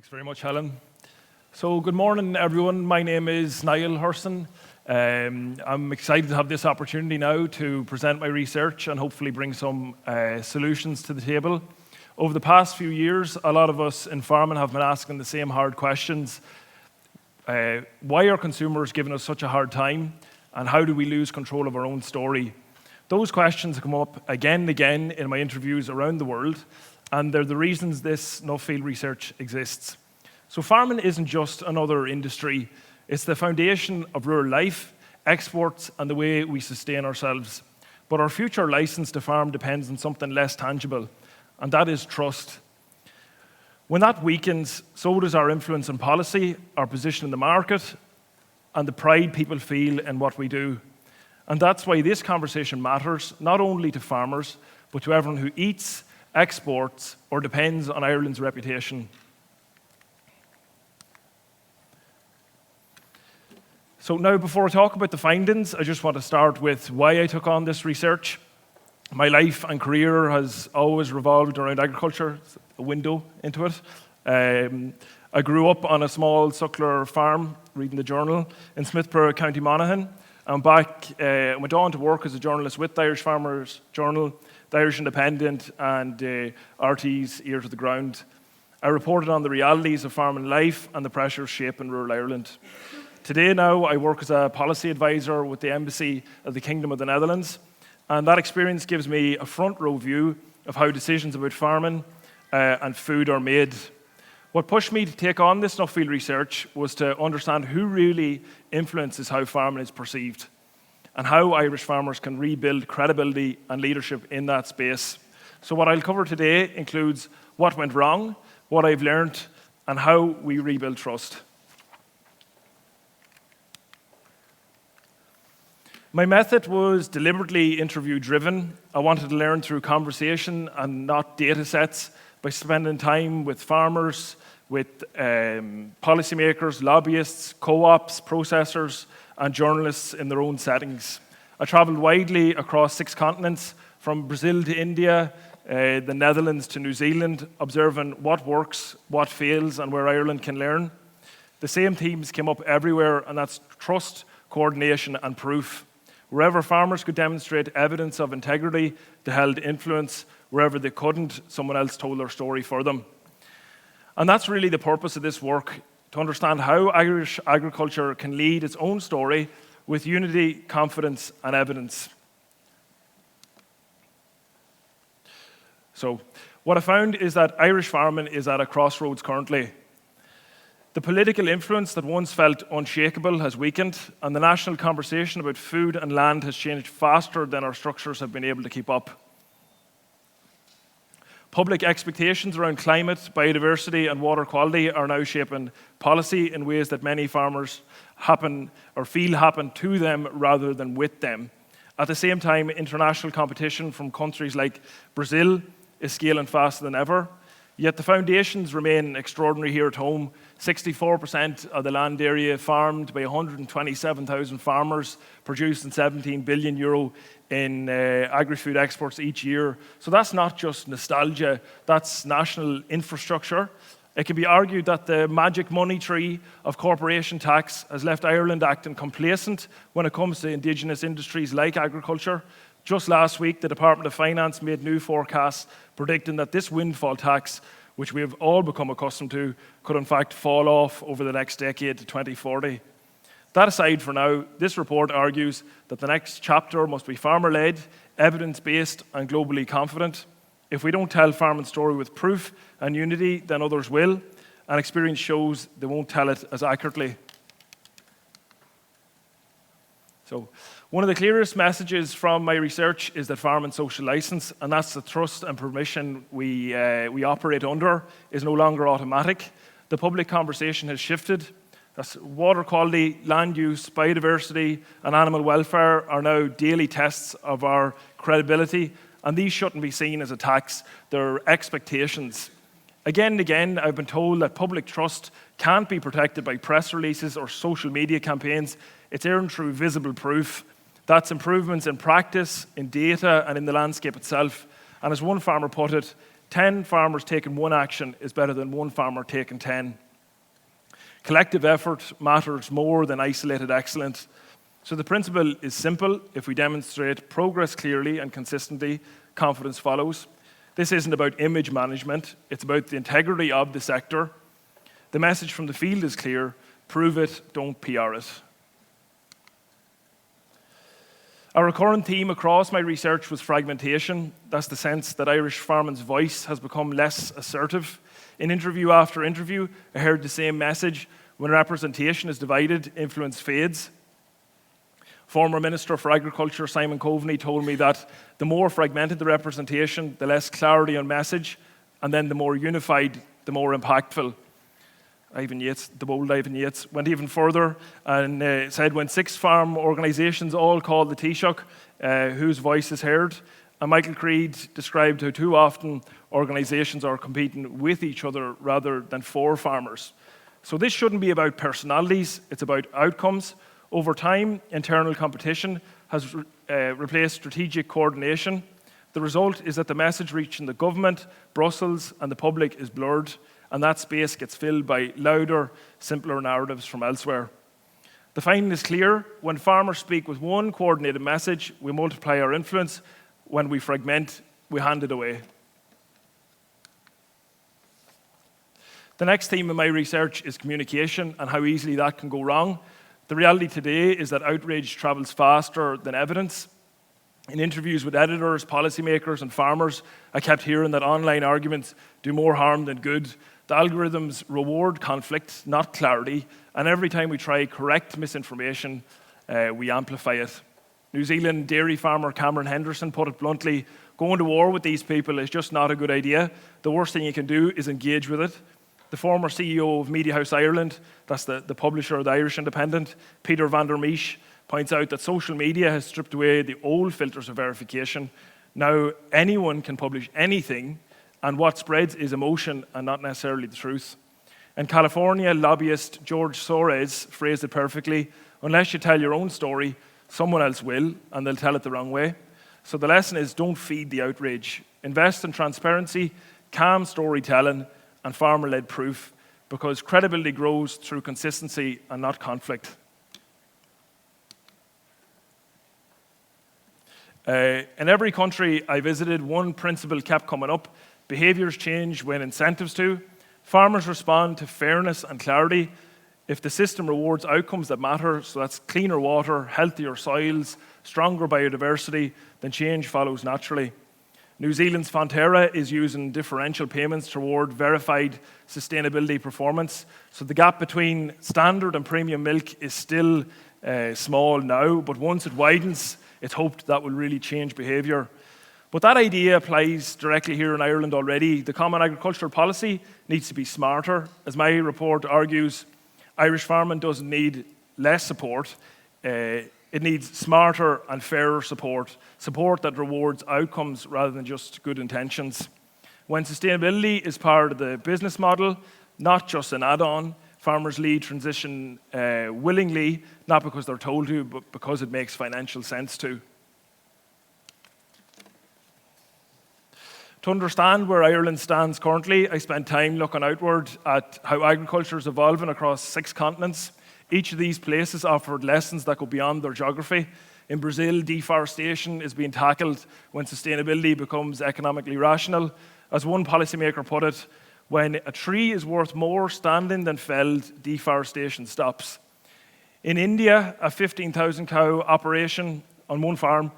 Thanks very much, Helen. So good morning, everyone. My name is Niall Hurson. I'm excited to have this opportunity now to present my research and hopefully bring some solutions to the table. Over the past few years, a lot of us in farming have been asking the same hard questions. Why are consumers giving us such a hard time? And how do we lose control of our own story? Those questions come up again and again in my interviews around the world, and they're the reasons this Nuffield research exists. So farming isn't just another industry. It's the foundation of rural life, exports, and the way we sustain ourselves. But our future license to farm depends on something less tangible, and that is trust. When that weakens, so does our influence on policy, our position in the market, and the pride people feel in what we do. And that's why this conversation matters, not only to farmers, but to everyone who eats, exports, or depends on Ireland's reputation. So now, before I talk about the findings, I just want to start with why I took on this research. My life and career has always revolved around agriculture, a window into it. I grew up on a small suckler farm, reading the Journal, in Smithborough, County Monaghan. I went on to work as a journalist with the Irish Farmers Journal, the Irish Independent, and RT's Ear to the Ground. I reported on the realities of farming life and the pressures shaping rural Ireland. Today now, I work as a policy advisor with the Embassy of the Kingdom of the Netherlands, and that experience gives me a front row view of how decisions about farming and food are made. What pushed me to take on this Nuffield research was to understand who really influences how farming is perceived and how Irish farmers can rebuild credibility and leadership in that space. So what I'll cover today includes what went wrong, what I've learned, and how we rebuild trust. My method was deliberately interview-driven. I wanted to learn through conversation and not data sets, by spending time with farmers, with policymakers, lobbyists, co-ops, processors, and journalists in their own settings. I travelled widely across 6 continents, from Brazil to India, the Netherlands to New Zealand, observing what works, what fails, and where Ireland can learn. The same themes came up everywhere, and that's trust, coordination, and proof. Wherever farmers could demonstrate evidence of integrity, they held influence. Wherever they couldn't, someone else told their story for them. And that's really the purpose of this work, to understand how Irish agriculture can lead its own story with unity, confidence, and evidence. So, what I found is that Irish farming is at a crossroads currently. The political influence that once felt unshakable has weakened, and the national conversation about food and land has changed faster than our structures have been able to keep up. Public expectations around climate, biodiversity, and water quality are now shaping policy in ways that many farmers feel happen to them rather than with them. At the same time, international competition from countries like Brazil is scaling faster than ever. Yet the foundations remain extraordinary here at home. 64% of the land area farmed by 127,000 farmers, producing €17 billion in agri-food exports each year. So that's not just nostalgia, that's national infrastructure. It can be argued that the magic money tree of corporation tax has left Ireland acting complacent when it comes to indigenous industries like agriculture. Just last week, the Department of Finance made new forecasts predicting that this windfall tax, which we have all become accustomed to, could in fact fall off over the next decade to 2040. That aside for now, this report argues that the next chapter must be farmer-led, evidence-based, and globally confident. If we don't tell farming story with proof and unity, then others will, and experience shows they won't tell it as accurately. So, one of the clearest messages from my research is that farming social license, and that's the trust and permission we operate under, is no longer automatic. The public conversation has shifted. That's water quality, land use, biodiversity, and animal welfare are now daily tests of our credibility, and these shouldn't be seen as attacks, they're expectations. Again and again, I've been told that public trust can't be protected by press releases or social media campaigns. It's earned through visible proof. That's improvements in practice, in data, and in the landscape itself. And as one farmer put it, 10 farmers taking one action is better than one farmer taking 10. Collective effort matters more than isolated excellence. So the principle is simple. If we demonstrate progress clearly and consistently, confidence follows. This isn't about image management. It's about the integrity of the sector. The message from the field is clear. Prove it, don't PR it. A recurrent theme across my research was fragmentation. That's the sense that Irish farming's voice has become less assertive. In interview after interview, I heard the same message. When representation is divided, influence fades. Former Minister for Agriculture, Simon Coveney, told me that the more fragmented the representation, the less clarity on message, and then the more unified, the more impactful. The bold Ivan Yates, went even further and said when 6 farm organisations all call the Taoiseach, whose voice is heard. And Michael Creed described how too often organisations are competing with each other rather than for farmers. So this shouldn't be about personalities, it's about outcomes. Over time, internal competition has replaced strategic coordination. The result is that the message reaching the government, Brussels, and the public is blurred, and that space gets filled by louder, simpler narratives from elsewhere. The finding is clear. When farmers speak with one coordinated message, we multiply our influence. When we fragment, we hand it away. The next theme in my research is communication and how easily that can go wrong. The reality today is that outrage travels faster than evidence. In interviews with editors, policymakers, and farmers, I kept hearing that online arguments do more harm than good. The algorithms reward conflict, not clarity, and every time we try correct misinformation, we amplify it. New Zealand dairy farmer Cameron Henderson put it bluntly, going to war with these people is just not a good idea. The worst thing you can do is engage with it. The former CEO of Media House Ireland, that's the publisher of the Irish Independent, Peter van der Meesch, points out that social media has stripped away the old filters of verification. Now anyone can publish anything, and what spreads is emotion and not necessarily the truth. In California, lobbyist George Soros phrased it perfectly: unless you tell your own story, someone else will, and they'll tell it the wrong way. So the lesson is don't feed the outrage. Invest in transparency, calm storytelling, and farmer-led proof, because credibility grows through consistency and not conflict. In every country I visited, one principle kept coming up. Behaviours change when incentives do. Farmers respond to fairness and clarity. If the system rewards outcomes that matter, so that's cleaner water, healthier soils, stronger biodiversity, then change follows naturally. New Zealand's Fonterra is using differential payments toward verified sustainability performance. So the gap between standard and premium milk is still small now, but once it widens, it's hoped that will really change behaviour. But that idea applies directly here in Ireland already. The Common Agricultural Policy needs to be smarter. As my report argues, Irish farming doesn't need less support. It needs smarter and fairer support that rewards outcomes rather than just good intentions. When sustainability is part of the business model, not just an add-on, farmers lead transition willingly, not because they're told to, but because it makes financial sense to. To understand where Ireland stands currently, I spent time looking outward at how agriculture is evolving across 6 continents. Each of these places offered lessons that go beyond their geography. In Brazil, deforestation is being tackled when sustainability becomes economically rational. As one policymaker put it, when a tree is worth more standing than felled, deforestation stops. In India, a 15,000 cow operation on one farm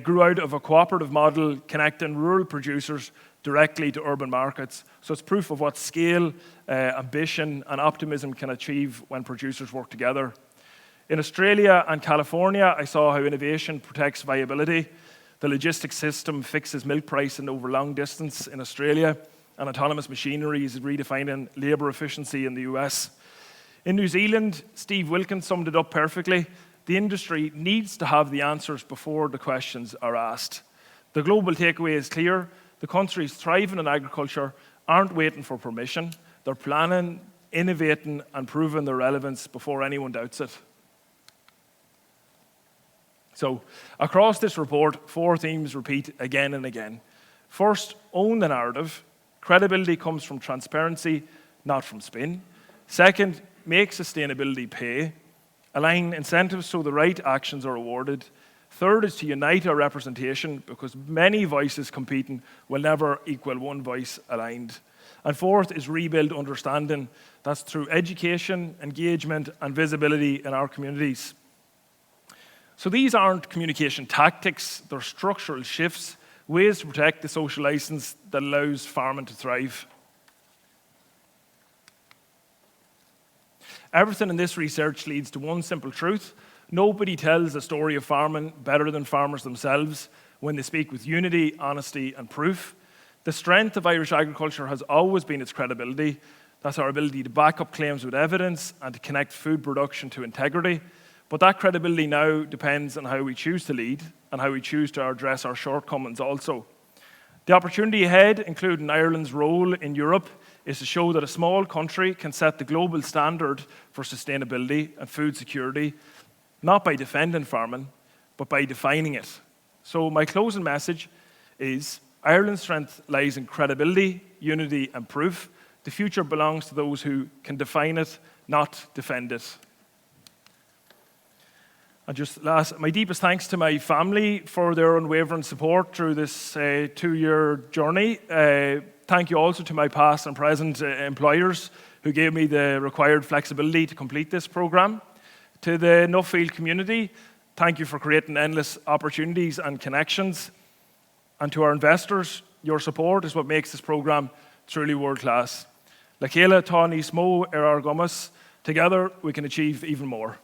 grew out of a cooperative model connecting rural producers directly to urban markets. So it's proof of what scale, ambition, and optimism can achieve when producers work together. In Australia and California, I saw how innovation protects viability. The logistics system fixes milk pricing over long distance in Australia, and autonomous machinery is redefining labour efficiency in the US. In New Zealand, Steve Wilkins summed it up perfectly. The industry needs to have the answers before the questions are asked. The global takeaway is clear. The countries thriving in agriculture aren't waiting for permission. They're planning, innovating, and proving their relevance before anyone doubts it. So, across this report, 4 themes repeat again and again. First, own the narrative. Credibility comes from transparency, not from spin. Second, make sustainability pay. Align incentives so the right actions are awarded. Third is to unite our representation, because many voices competing will never equal one voice aligned. And fourth is rebuild understanding. That's through education, engagement, and visibility in our communities. So these aren't communication tactics, they're structural shifts, ways to protect the social license that allows farming to thrive. Everything in this research leads to one simple truth. Nobody tells a story of farming better than farmers themselves when they speak with unity, honesty, and proof. The strength of Irish agriculture has always been its credibility. That's our ability to back up claims with evidence and to connect food production to integrity. But that credibility now depends on how we choose to lead and how we choose to address our shortcomings also. The opportunity ahead, including Ireland's role in Europe, is to show that a small country can set the global standard for sustainability and food security, not by defending farming, but by defining it. So my closing message is Ireland's strength lies in credibility, unity, and proof. The future belongs to those who can define it, not defend it. And just last, my deepest thanks to my family for their unwavering support through this 2-year journey. Thank you also to my past and present employers who gave me the required flexibility to complete this programme. To the Nuffield community, thank you for creating endless opportunities and connections. And to our investors, your support is what makes this programme truly world-class. La Chéile tá níos mó ar our gomas. Together, we can achieve even more.